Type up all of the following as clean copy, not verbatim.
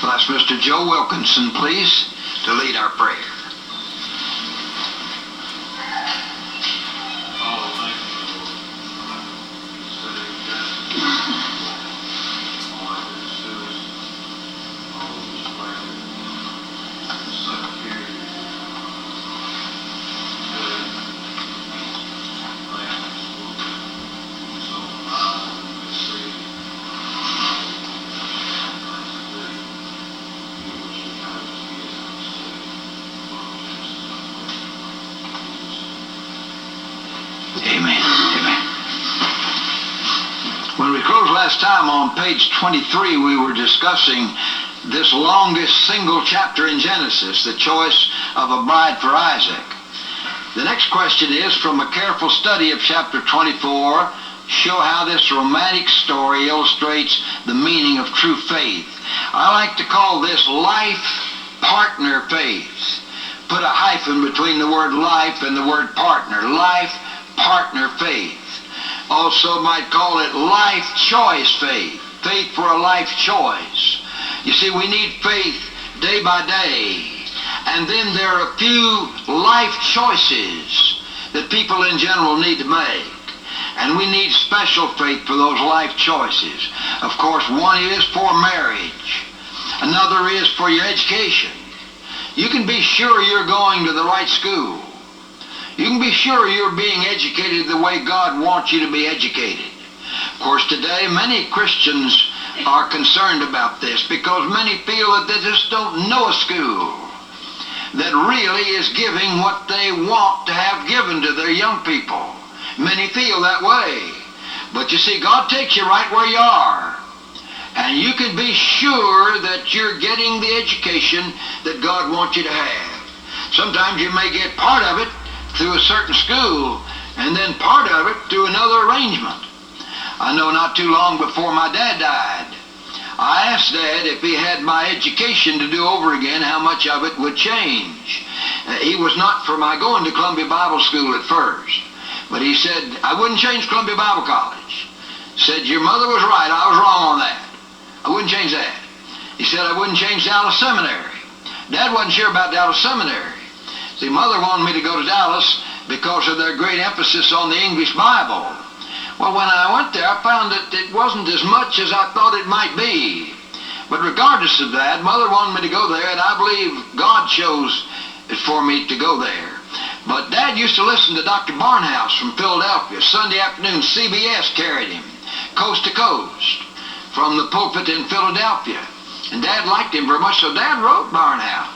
We'll ask Mr. Joe Wilkinson, please, to lead our prayer. Last time on page 23 we were discussing this longest single chapter in Genesis, the choice of a bride for Isaac. The next question is, from a careful study of chapter 24, show how this romantic story illustrates the meaning of true faith. I like to call this life partner faith. Put a hyphen between the word life and the word partner. Life partner faith. Also might call it life choice faith. Faith for a life choice. You see, we need faith day by day. And then there are a few life choices that people in general need to make. And we need special faith for those life choices. Of course, one is for marriage. Another is for your education. You can be sure you're going to the right school. You can be sure you're being educated the way God wants you to be educated. Of course, today many Christians are concerned about this because many feel that they just don't know a school that really is giving what they want to have given to their young people. Many feel that way. But you see, God takes you right where you are. And you can be sure that you're getting the education that God wants you to have. Sometimes you may get part of it through a certain school, and then part of it through another arrangement. I know not too long before my dad died, I asked Dad if he had my education to do over again, how much of it would change. He was not for my going to Columbia Bible School at first, but he said, I wouldn't change Columbia Bible College. Said, your mother was right, I was wrong on that. I wouldn't change that. He said, I wouldn't change Dallas Seminary. Dad wasn't sure about Dallas Seminary. See, Mother wanted me to go to Dallas because of their great emphasis on the English Bible. Well, when I went there, I found that it wasn't as much as I thought it might be. But regardless of that, Mother wanted me to go there, and I believe God chose it for me to go there. But Dad used to listen to Dr. Barnhouse from Philadelphia. Sunday afternoon, CBS carried him coast to coast from the pulpit in Philadelphia. And Dad liked him very much, so Dad wrote Barnhouse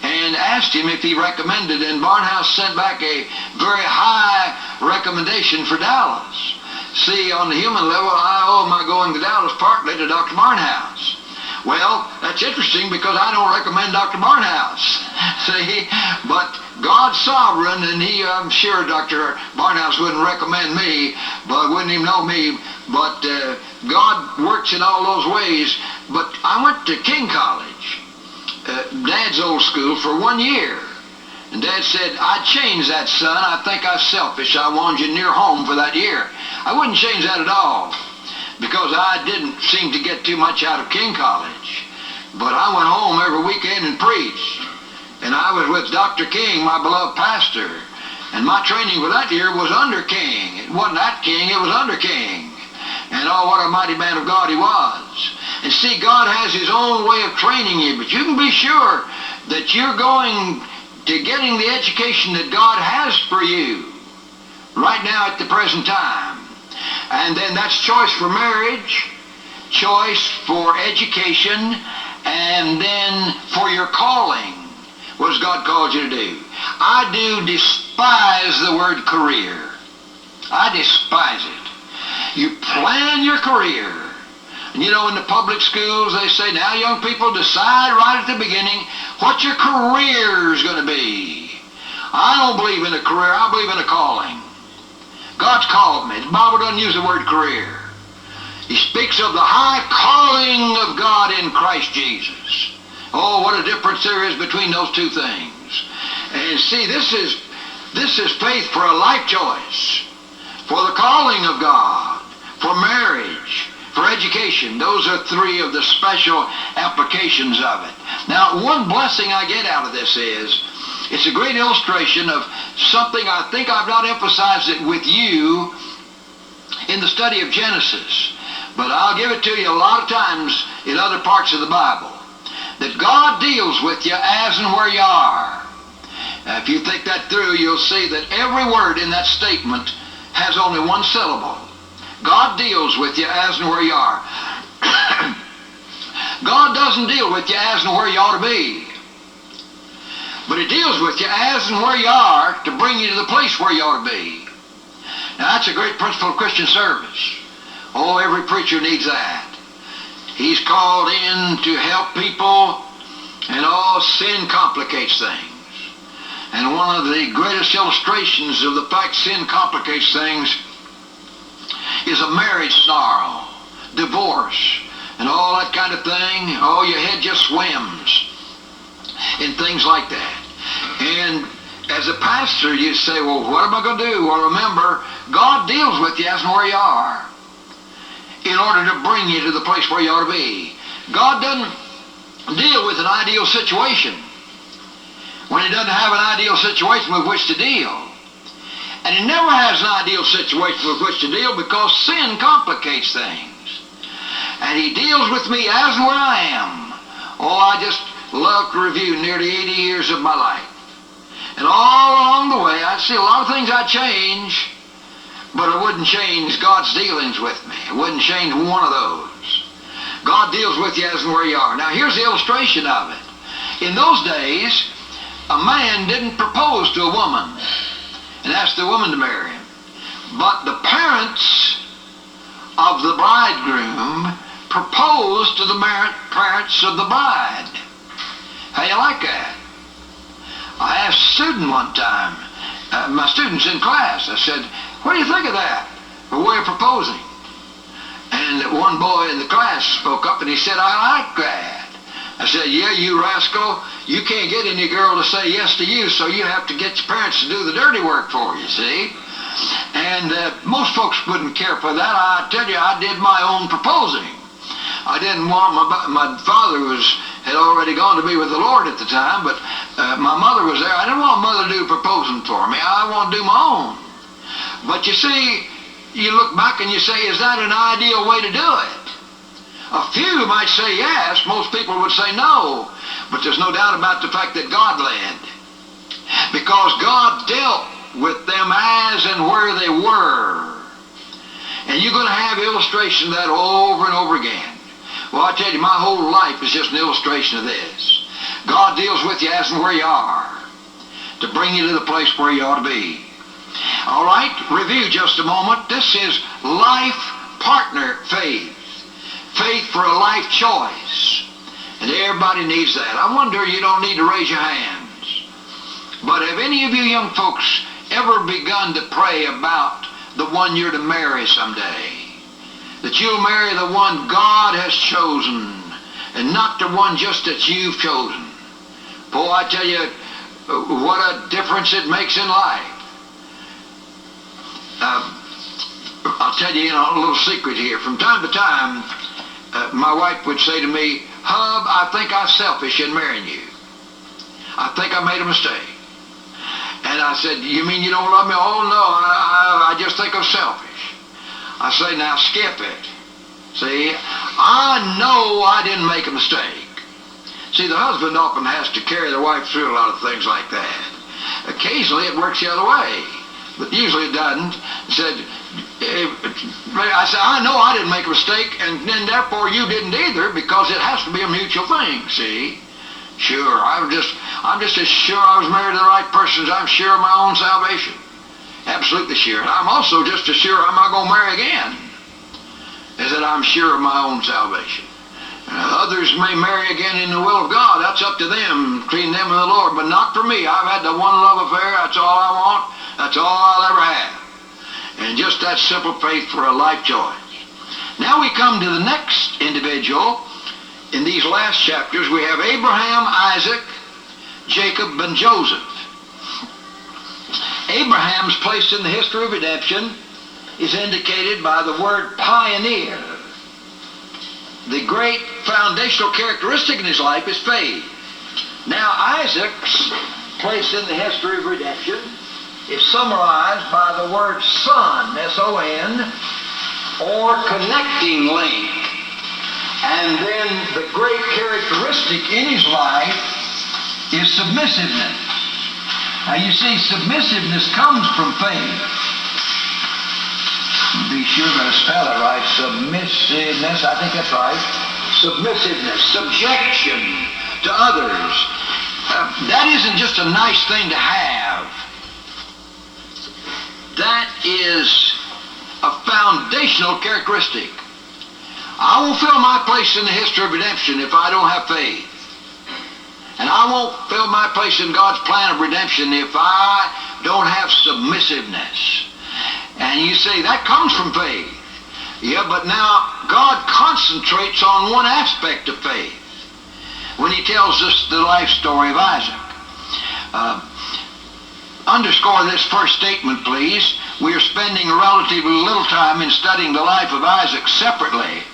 and asked him if he recommended, and Barnhouse sent back a very high recommendation for Dallas. See, on the human level, I owe my going to Dallas partly to Dr. Barnhouse. Well, that's interesting because I don't recommend Dr. Barnhouse. See, but God's sovereign, and I'm sure Dr. Barnhouse wouldn't recommend me, but wouldn't even know me, but God works in all those ways. But I went to King College, Dad's old school, for 1 year. And Dad said, I'd change that, son. I think I was selfish. I wanted you near home for that year. I wouldn't change that at all, because I didn't seem to get too much out of King College. But I went home every weekend and preached. And I was with Dr. King, my beloved pastor. And my training for that year was under King. It wasn't at King, it was under King. And oh, what a mighty man of God he was. And see, God has his own way of training you, but you can be sure that you're going to getting the education that God has for you right now at the present time. And then that's choice for marriage, choice for education, and then for your calling. What has God called you to do? I do despise the word career. I despise it. You plan your career. And you know, in the public schools, they say, now young people, decide right at the beginning what your career is going to be. I don't believe in a career. I believe in a calling. God's called me. The Bible doesn't use the word career. He speaks of the high calling of God in Christ Jesus. Oh, what a difference there is between those two things. And see, this is faith for a life choice, for the calling of God, for marriage, for education. Those are three of the special applications of it. Now, one blessing I get out of this is, it's a great illustration of something I think I've not emphasized it with you in the study of Genesis, but I'll give it to you a lot of times in other parts of the Bible, that God deals with you as and where you are. Now, if you think that through, you'll see that every word in that statement has only one syllable. God deals with you as and where you are. God doesn't deal with you as and where you ought to be, but He deals with you as and where you are to bring you to the place where you ought to be. Now, that's a great principle of Christian service. Oh, every preacher needs that. He's called in to help people, and sin complicates things. And one of the greatest illustrations of the fact sin complicates things is a marriage snarl, divorce, and all that kind of thing. Oh, your head just swims in things like that. And as a pastor, you say, well, what am I going to do? Well, remember, God deals with you as and where you are in order to bring you to the place where you ought to be. God doesn't deal with an ideal situation when He doesn't have an ideal situation with which to deal. And He never has an ideal situation with which to deal because sin complicates things. And He deals with me as and where I am. Oh, I just love to review nearly 80 years of my life. And all along the way, I'd see a lot of things I'd change, but it wouldn't change God's dealings with me. It wouldn't change one of those. God deals with you as and where you are. Now, here's the illustration of it. In those days, a man didn't propose to a woman and ask the woman to marry him, but the parents of the bridegroom proposed to the parents of the bride. How you like that? I asked a student one time, my students in class, I said, what do you think of that? A way of proposing. And one boy in the class spoke up and he said, I like that. I said, yeah, you rascal, you can't get any girl to say yes to you, so you have to get your parents to do the dirty work for you, see? And most folks wouldn't care for that. I tell you, I did my own proposing. I didn't want, my father had already gone to be with the Lord at the time, but my mother was there. I didn't want mother to do proposing for me. I want to do my own. But you see, you look back and you say, is that an ideal way to do it? A few might say yes, most people would say no, but there's no doubt about the fact that God led, because God dealt with them as and where they were. And you're going to have illustration of that over and over again. Well, I tell you, my whole life is just an illustration of this. God deals with you as and where you are to bring you to the place where you ought to be. All right, review just a moment. This is life partner faith. Faith for a life choice. And everybody needs that. I wonder, you don't need to raise your hands, but have any of you young folks ever begun to pray about the one you're to marry someday? That you'll marry the one God has chosen and not the one just that you've chosen. Boy, I tell you, what a difference it makes in life. I'll tell you, a little secret here. From time to time, my wife would say to me, Hub, I think I'm selfish in marrying you. I think I made a mistake. And I said, you mean you don't love me? Oh, no, I just think I'm selfish. I say, now skip it. See, I know I didn't make a mistake. See, the husband often has to carry the wife through a lot of things like that. Occasionally it works the other way, but usually it doesn't. I said, I know I didn't make a mistake, and then therefore you didn't either, because it has to be a mutual thing, see? Sure, I'm just as sure I was married to the right person as I'm sure of my own salvation. Absolutely sure. And I'm also just as sure I'm not going to marry again as that I'm sure of my own salvation. Others may marry again in the will of God. That's up to them, between them and the Lord, but not for me. I've had the one love affair. That's all I want. That's all I'll ever have. And just that simple faith for a life choice. Now we come to the next individual. In these last chapters, we have Abraham, Isaac, Jacob, and Joseph. Abraham's place in the history of redemption is indicated by the word pioneer. the great foundational characteristic in his life is faith. Now, Isaac's place in the history of redemption is summarized by the word son, S-O-N, or connecting link. And then the great characteristic in his life is submissiveness. Now you see, submissiveness comes from faith. Be sure to spell it right. Submissiveness, I think that's right. Submissiveness, subjection to others. That isn't just a nice thing to have. That is a foundational characteristic. I won't fill my place in the history of redemption if I don't have faith. And I won't fill my place in God's plan of redemption if I don't have submissiveness. And you say, that comes from faith. Yeah, but now God concentrates on one aspect of faith when he tells us the life story of Isaac. Underscore this first statement, please. We are spending relatively little time in studying the life of Isaac separately,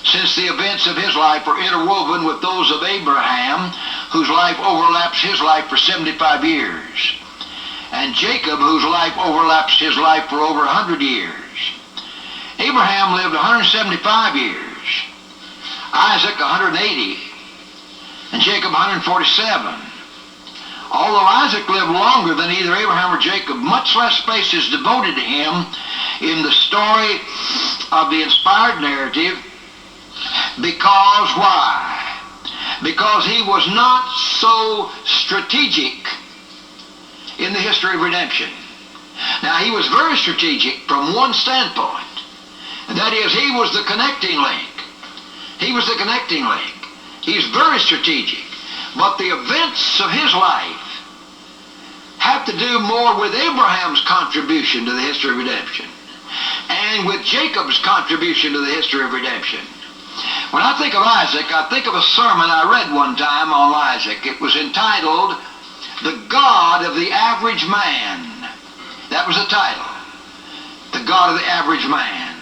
since the events of his life are interwoven with those of Abraham, whose life overlaps his life for 75 years, and Jacob, whose life overlaps his life for over 100 years. Abraham lived 175 years, Isaac 180, and Jacob 147. Although Isaac lived longer than either Abraham or Jacob, much less space is devoted to him in the story of the inspired narrative. Because why? Because he was not so strategic in the history of redemption. Now, he was very strategic from one standpoint, and that is, he was the connecting link. He was the connecting link. He's very strategic. But the events of his life have to do more with Abraham's contribution to the history of redemption and with Jacob's contribution to the history of redemption. When I think of Isaac, I think of a sermon I read one time on Isaac. It was entitled, The God of the Average Man. That was the title. The God of the Average Man.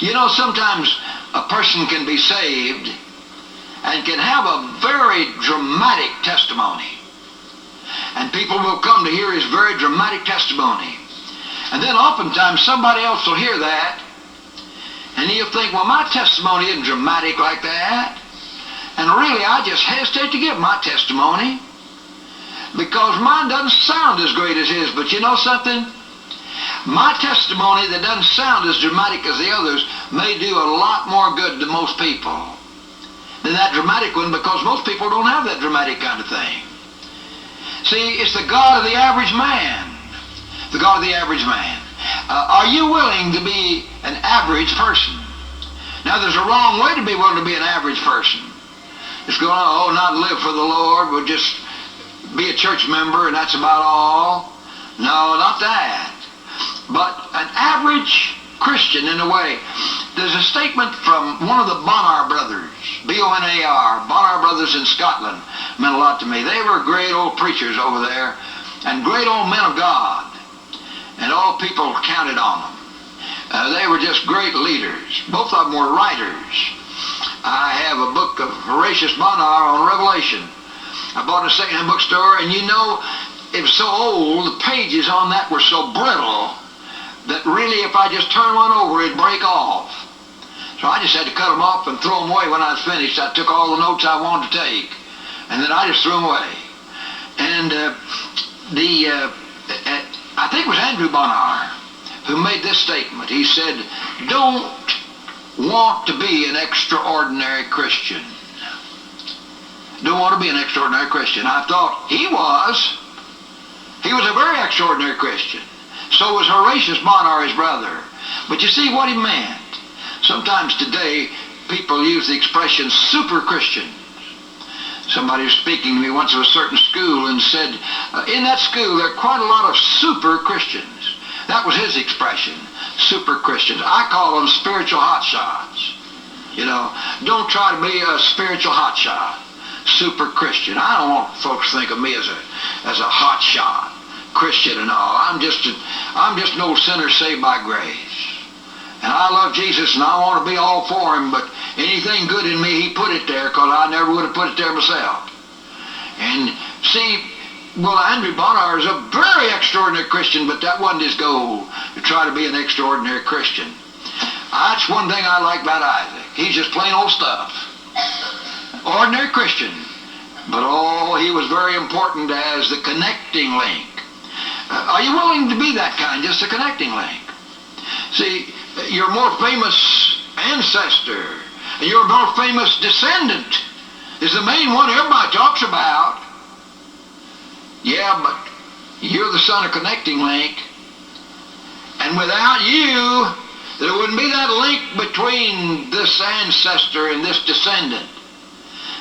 You know, sometimes a person can be saved and can have a very dramatic testimony. And people will come to hear his very dramatic testimony. And then oftentimes somebody else will hear that, and he'll think, well, my testimony isn't dramatic like that. And really, I just hesitate to give my testimony because mine doesn't sound as great as his. But you know something? My testimony that doesn't sound as dramatic as the others may do a lot more good to most people than that dramatic one, because most people don't have that dramatic kind of thing. See, it's the God of the average man. The God of the average man. Are you willing to be an average person? Now, there's a wrong way to be willing to be an average person. It's going, not live for the Lord, but just be a church member and that's about all. No, not that. But an average Christian, in a way. There's a statement from one of the Bonar brothers, B-O-N-A-R, Bonar brothers in Scotland, meant a lot to me. They were great old preachers over there and great old men of God, and all people counted on them. They were just great leaders. Both of them were writers. I have a book of Horatius Bonar on Revelation. I bought it at a second-hand bookstore, and you know, it was so old, the pages on that were so brittle that really if I just turned one over, it'd break off. So I just had to cut them off and throw them away when I was finished. I took all the notes I wanted to take, and then I just threw them away. And I think it was Andrew Bonar who made this statement. He said, don't want to be an extraordinary Christian. Don't want to be an extraordinary Christian. I thought he was. He was a very extraordinary Christian. So was Horatius Bonar, his brother. But you see what he meant. Sometimes today, people use the expression super Christians. Somebody was speaking to me once of a certain school and said, in that school there are quite a lot of super Christians. That was his expression, super Christians. I call them spiritual hotshots. You know, don't try to be a spiritual hotshot. Super Christian. I don't want folks to think of me as a hotshot Christian and all. I'm just an old sinner saved by grace. And I love Jesus, and I want to be all for him, but anything good in me, he put it there, because I never would have put it there myself. And see, well, Andrew Bonar is a very extraordinary Christian, but that wasn't his goal, to try to be an extraordinary Christian. That's one thing I like about Isaac. He's just plain old stuff. Ordinary Christian. But oh, he was very important as the connecting link. Are you willing to be that kind, just a connecting link? See, your more famous ancestor, and your more famous descendant is the main one everybody talks about. Yeah, but you're the son of connecting link. And without you, there wouldn't be that link between this ancestor and this descendant.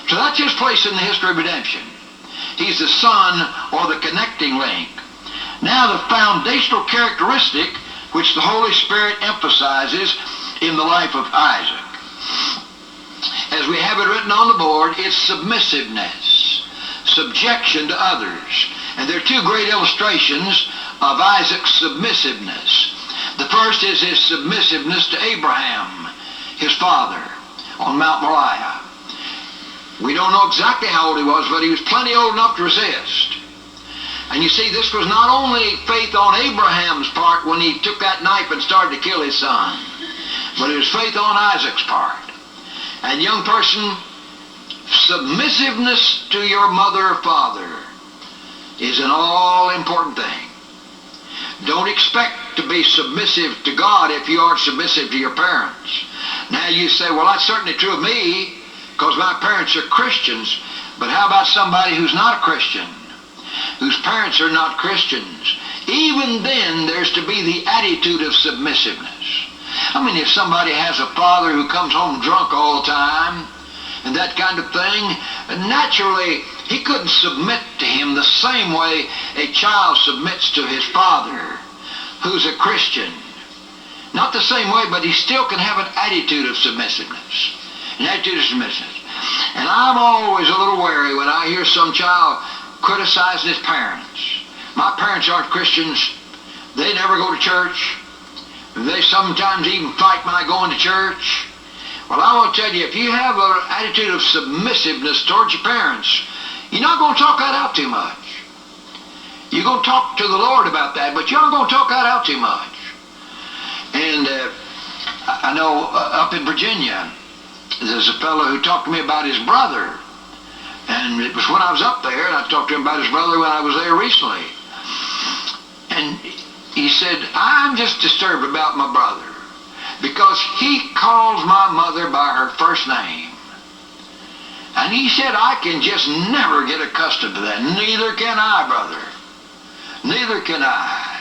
So that's his place in the history of redemption. He's the son, or the connecting link. Now the foundational characteristic which the Holy Spirit emphasizes in the life of Isaac. As we have it written on the board, it's submissiveness, subjection to others. And there are two great illustrations of Isaac's submissiveness. The first is his submissiveness to Abraham, his father, on Mount Moriah. We don't know exactly how old he was, but he was plenty old enough to resist. And you see, this was not only faith on Abraham's part when he took that knife and started to kill his son, but it was faith on Isaac's part. And young person, submissiveness to your mother or father is an all-important thing. Don't expect to be submissive to God if you aren't submissive to your parents. Now you say, well, that's certainly true of me, because my parents are Christians. But how about somebody who's not a Christian, whose parents are not Christians? Even then, there's to be the attitude of submissiveness. I mean, if somebody has a father who comes home drunk all the time, and that kind of thing, naturally, he couldn't submit to him the same way a child submits to his father, who's a Christian. Not the same way, but he still can have an attitude of submissiveness. An attitude of submissiveness. And I'm always a little wary when I hear some child criticizing his parents. My parents aren't Christians. They never go to church. They sometimes even fight my going to church. Well, I want to tell you, if you have an attitude of submissiveness towards your parents, you're not going to talk that out too much. You're going to talk to the Lord about that, but you're not going to talk that out too much. And I know up in Virginia, there's a fellow who talked to me about his brother. And it was when I was up there, and I talked to him about his brother when I was there recently. And he said, I'm just disturbed about my brother, because he calls my mother by her first name. And he said, I can just never get accustomed to that. Neither can I, brother. Neither can I.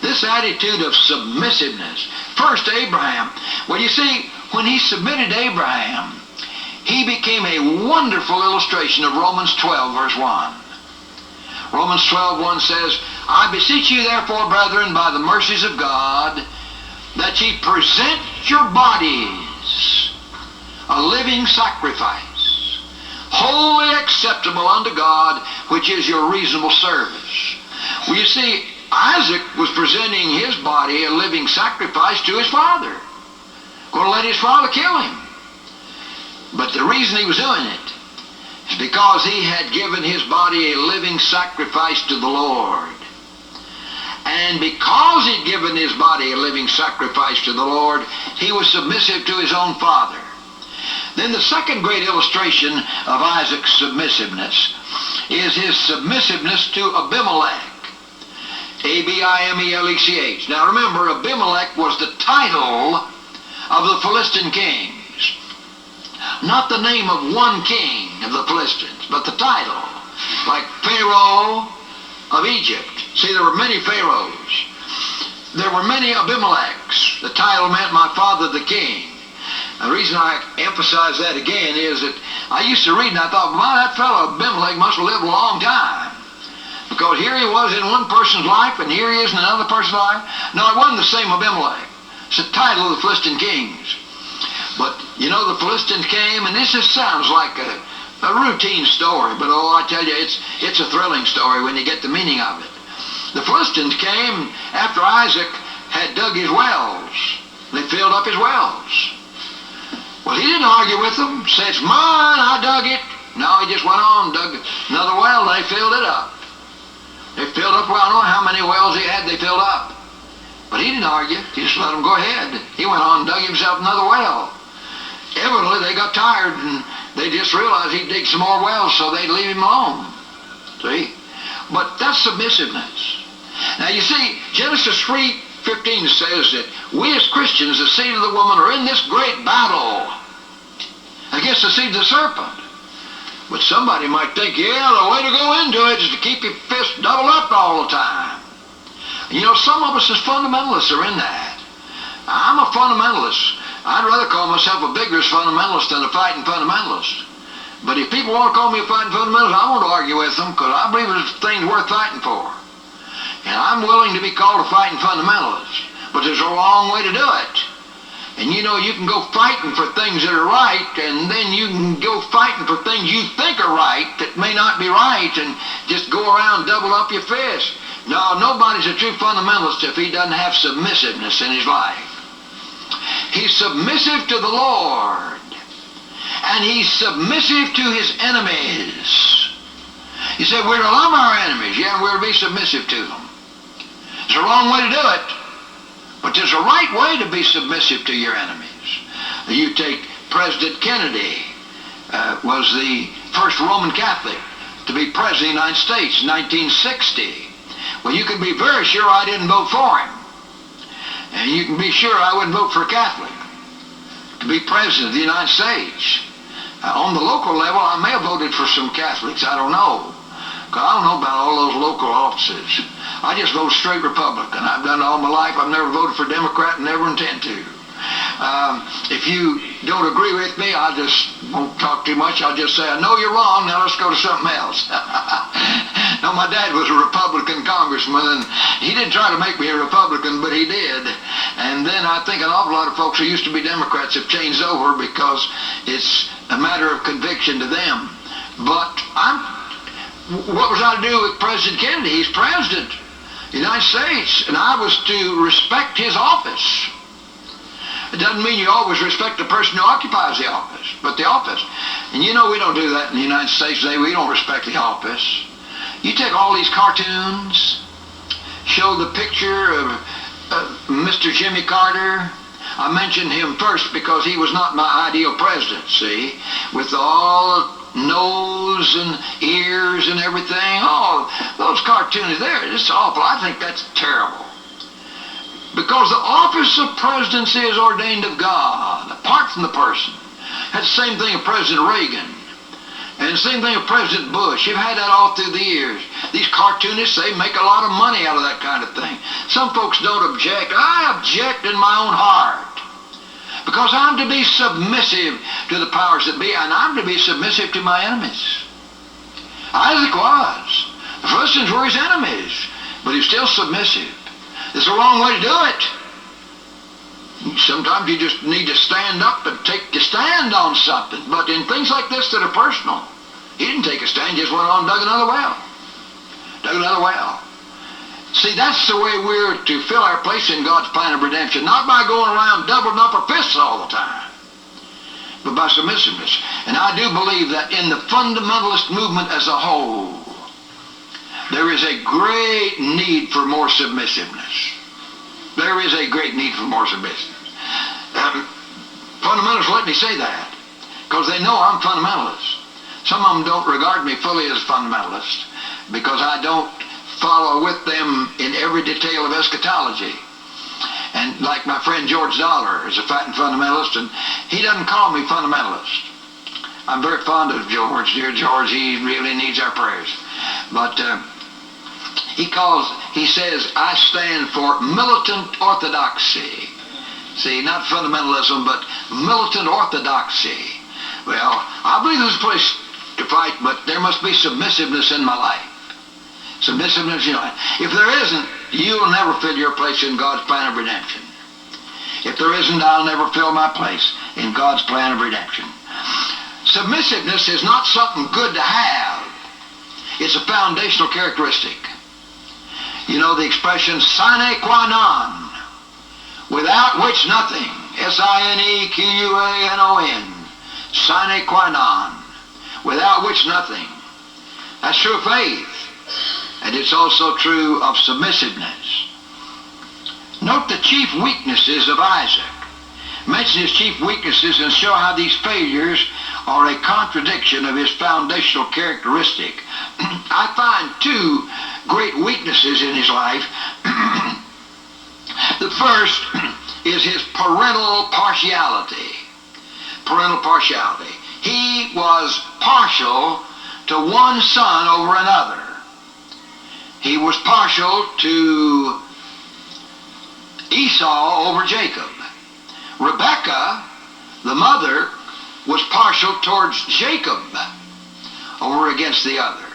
This attitude of submissiveness. First, Abraham. Well, you see, when he submitted to Abraham, he became a wonderful illustration of Romans 12, verse 1. Romans 12:1 says, I beseech you therefore, brethren, by the mercies of God, that ye present your bodies a living sacrifice, wholly acceptable unto God, which is your reasonable service. Well, you see, Isaac was presenting his body a living sacrifice to his father. Going to let his father kill him. But the reason he was doing it is because he had given his body a living sacrifice to the Lord. And because he'd given his body a living sacrifice to the Lord, he was submissive to his own father. Then the second great illustration of Isaac's submissiveness is his submissiveness to Abimelech. Abimelech. Now remember, Abimelech was the title of the Philistine kings. Not the name of one king of the Philistines, but the title. Like Pharaoh of Egypt. See, there were many pharaohs. There were many Abimelechs. The title meant my father the king. The reason I emphasize that again is that I used to read and I thought, well, that fellow Abimelech must have lived a long time. Because here he was in one person's life and here he is in another person's life. No, it wasn't the same Abimelech. It's the title of the Philistine kings. But, you know, the Philistines came, and this just sounds like a routine story, but oh, I tell you, it's a thrilling story when you get the meaning of it. The Philistines came after Isaac had dug his wells. They filled up his wells. Well, he didn't argue with them. Said, it's mine, I dug it. No, he just went on, dug another well, and they filled it up. They filled up, well, I don't know how many wells he had they filled up. But he didn't argue. He just let them go ahead. He went on and dug himself another well. Evidently, they got tired, and they just realized he'd dig some more wells, so they'd leave him alone. See? But that's submissiveness. Now, you see, Genesis 3:15 says that we as Christians, the seed of the woman, are in this great battle against the seed of the serpent. But somebody might think, yeah, the way to go into it is to keep your fist doubled up all the time. And you know, some of us as fundamentalists are in that. I'm a fundamentalist. I'd rather call myself a vigorous fundamentalist than a fighting fundamentalist. But if people want to call me a fighting fundamentalist, I won't argue with them, because I believe there's things worth fighting for. And I'm willing to be called a fighting fundamentalist. But there's a long way to do it. And you know, you can go fighting for things that are right, and then you can go fighting for things you think are right that may not be right, and just go around and double up your fist. No, nobody's a true fundamentalist if he doesn't have submissiveness in his life. He's submissive to the Lord, and he's submissive to his enemies. You say, we're to love our enemies. Yeah, we're to be submissive to them. There's a wrong way to do it, but there's a right way to be submissive to your enemies. You take President Kennedy, was the first Roman Catholic to be president of the United States in 1960. Well, you can be very sure I didn't vote for him. And you can be sure I wouldn't vote for a Catholic to be president of the United States. On the local level, I may have voted for some Catholics. I don't know. Because I don't know about all those local offices. I just vote straight Republican. I've done it all my life. I've never voted for Democrat and never intend to. If you don't agree with me, I just won't talk too much. I'll just say, I know you're wrong, now let's go to something else. No, my dad was a Republican congressman, and he didn't try to make me a Republican, but he did. And then I think an awful lot of folks who used to be Democrats have changed over because it's a matter of conviction to them. But what was I to do with President Kennedy? He's president of the United States, and I was to respect his office. It doesn't mean you always respect the person who occupies the office, but the office. And you know we don't do that in the United States today. We don't respect the office. You take all these cartoons, show the picture of Mr. Jimmy Carter. I mentioned him first because he was not my ideal president, see, with all the nose and ears and everything. Oh, those cartoons there, it's awful. I think that's terrible. Because the office of presidency is ordained of God, apart from the person. That's the same thing of President Reagan. And the same thing of President Bush. You've had that all through the years. These cartoonists, they make a lot of money out of that kind of thing. Some folks don't object. I object in my own heart. Because I'm to be submissive to the powers that be, and I'm to be submissive to my enemies. Isaac was. The Philistines were his enemies, but he's still submissive. It's a wrong way to do it. Sometimes you just need to stand up and take a stand on something. But in things like this that are personal, he didn't take a stand, just went on and dug another well. Dug another well. See, that's the way we're to fill our place in God's plan of redemption. Not by going around doubling up our fists all the time, but by submissiveness. And I do believe that in the fundamentalist movement as a whole, there is a great need for more submissiveness. There is a great need for more submissiveness. Fundamentalists let me say that, because they know I'm fundamentalist. Some of them don't regard me fully as a fundamentalist, because I don't follow with them in every detail of eschatology. And like my friend George Dollar is a fighting fundamentalist, and he doesn't call me fundamentalist. I'm very fond of George. Dear George, he really needs our prayers. But he says, I stand for militant orthodoxy. See, not fundamentalism, but militant orthodoxy. Well, I believe there's a place to fight, but there must be submissiveness in my life. Submissiveness, you know. If there isn't, you'll never fill your place in God's plan of redemption. If there isn't, I'll never fill my place in God's plan of redemption. Submissiveness is not something good to have. It's a foundational characteristic. You know the expression sine qua non. without which nothing, Sinequanon, sine qua non, without which nothing. That's true of faith, and it's also true of submissiveness. Note the chief weaknesses of Isaac. Mention his chief weaknesses and show how these failures are a contradiction of his foundational characteristic. I find two great weaknesses in his life. The first is his parental partiality. Parental partiality. He was partial to one son over another. He was partial to Esau over Jacob. Rebekah, the mother, was partial towards Jacob over against the other.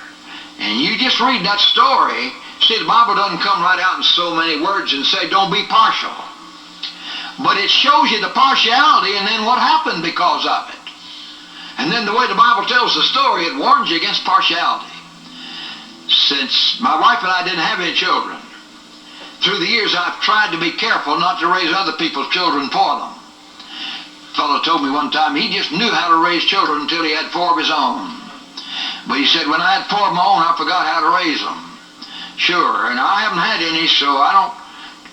And you just read that story. See, the Bible doesn't come right out in so many words and say, don't be partial. But it shows you the partiality and then what happened because of it. And then the way the Bible tells the story, it warns you against partiality. Since my wife and I didn't have any children, through the years I've tried to be careful not to raise other people's children for them. A fellow told me one time he just knew how to raise children until he had 4 of his own. But he said, when I had 4 of my own, I forgot how to raise them. Sure, and I haven't had any, so I don't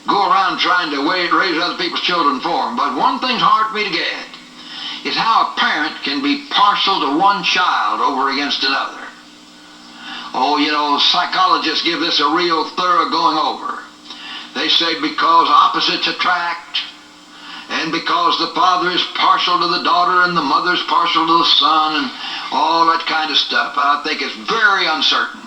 go around trying to raise other people's children for them. But one thing's hard for me to get is how a parent can be partial to one child over against another. Oh, you know, psychologists give this a real thorough going over. They say because opposites attract, and because the father is partial to the daughter and the mother's partial to the son, and all that kind of stuff. I think it's very uncertain.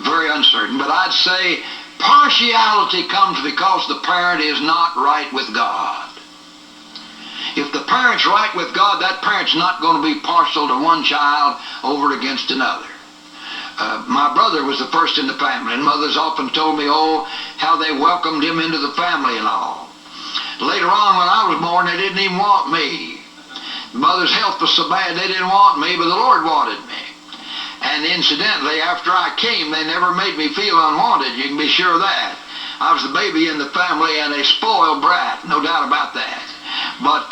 Very uncertain. But I'd say partiality comes because the parent is not right with God. If the parent's right with God, that parent's not going to be partial to one child over against another. My brother was the first in the family, and mothers often told me, oh, how they welcomed him into the family and all. Later on, when I was born, they didn't even want me. Mother's health was so bad, they didn't want me, but the Lord wanted me. And incidentally, after I came, they never made me feel unwanted. You can be sure of that. I was the baby in the family and a spoiled brat, no doubt about that. But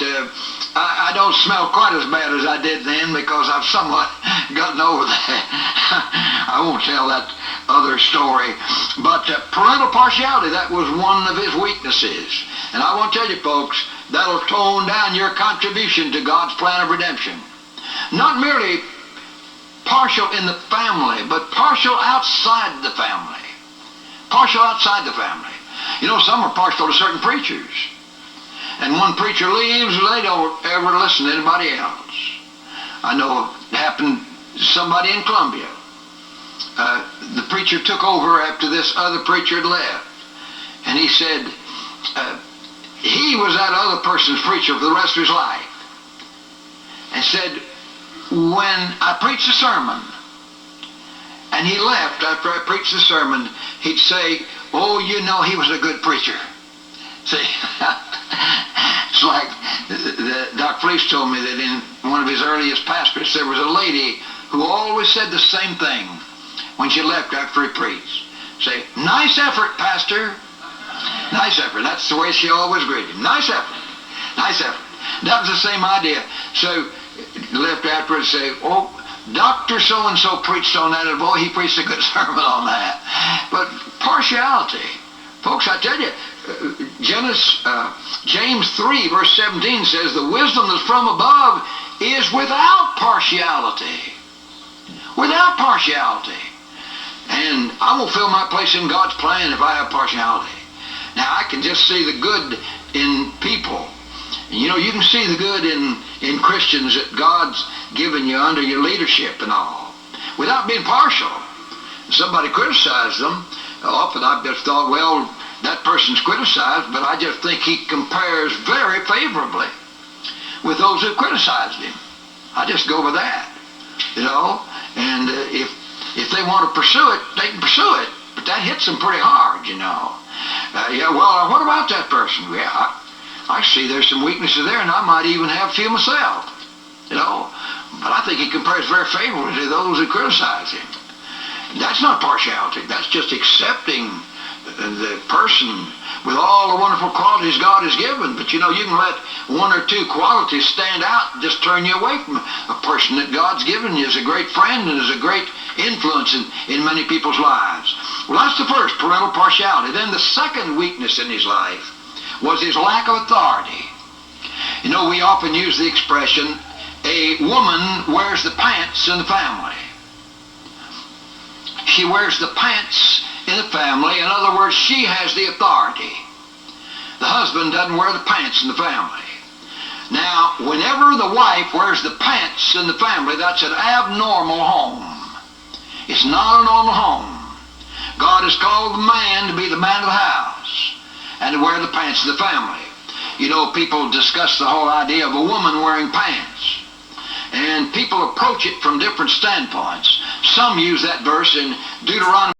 I don't smell quite as bad as I did then because I've somewhat gotten over that. I won't tell that other story. But parental partiality, that was one of his weaknesses. And I want to tell you, folks, that'll tone down your contribution to God's plan of redemption. Not merely partial in the family, but partial outside the family. Partial outside the family. You know, some are partial to certain preachers. And one preacher leaves, they don't ever listen to anybody else. I know it happened to somebody in Columbia. The preacher took over after this other preacher had left. And he said, he was that other person's preacher for the rest of his life. And said, when I preached a sermon, and he left after I preached the sermon, he'd say, oh, you know, he was a good preacher. See, it's like Dr. Fleece told me that in one of his earliest pastorates, there was a lady who always said the same thing when she left after he preached. Say, nice effort, Pastor. Nice effort. That's the way she always greeted him. Nice effort. Nice effort. That was the same idea. So, left after and say, oh, Dr. So-and-so preached on that, and boy, he preached a good sermon on that. But partiality. Folks, I tell you, James 3, verse 17 says, the wisdom that's from above is without partiality. Without partiality. And I won't fill my place in God's plan if I have partiality. Now, I can just see the good in people. And, you know, you can see the good in Christians that God's given you under your leadership and all, without being partial. Somebody criticized them. Often I've just thought, well, that person's criticized, but I just think he compares very favorably with those who criticized him. I just go with that, you know. And if they want to pursue it, they can pursue it. But that hits them pretty hard, you know. Yeah, well, what about that person? Yeah, I see there's some weaknesses there, and I might even have a few myself, you know. But I think he compares very favorably to those who criticize him. That's not partiality. That's just accepting the person with all the wonderful qualities God has given. But you know, you can let one or two qualities stand out and just turn you away from a person that God's given you as a great friend and as a great influence in many people's lives. Well, that's the first, parental partiality. Then the second weakness in his life was his lack of authority. You know, we often use the expression, a woman wears the pants in the family. She wears the pants in the family. In other words, she has the authority. The husband doesn't wear the pants in the family. Now, whenever the wife wears the pants in the family, that's an abnormal home. It's not a normal home. God has called the man to be the man of the house and to wear the pants of the family. You know, people discuss the whole idea of a woman wearing pants. And people approach it from different standpoints. Some use that verse in Deuteronomy